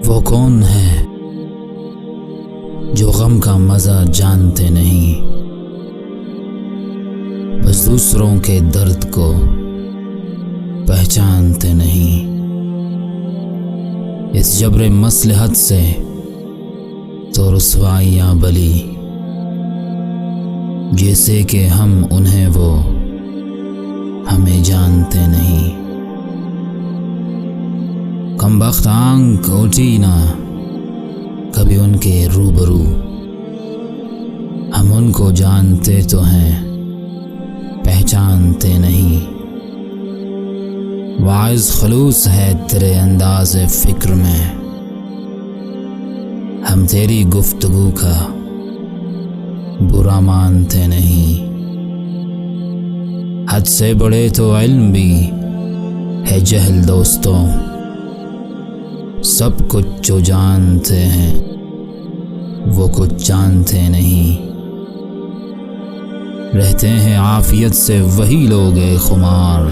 वो कौन है जो गम का मज़ा जानते नहीं, बस दूसरों के दर्द को पहचानते नहीं। इस जबरे मसलहत से तो रुसवाइयाँ बली, जैसे कि हम उन्हें वो हमें जानते नहीं। कमबख्त आंख उठी ना कभी उनके रूबरू, हम उनको जानते तो हैं पहचानते नहीं। वाइज़ खलूस है तेरे अंदाज़े फ़िक्र में, हम तेरी गुफ्तगू का बुरा मानते नहीं। हद से बड़े तो इल्म भी है जहल दोस्तों, सब कुछ जो जानते हैं वो कुछ जानते नहीं। रहते हैं आफियत से वही लोग खुमार,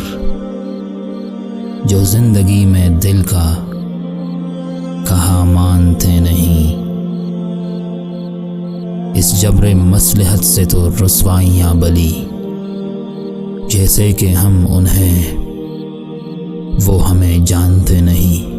जो जिंदगी में दिल का कहा मानते नहीं। इस जबरे मसलहत से तो रुसवाइयाँ बली, जैसे कि हम उन्हें वो हमें जानते नहीं।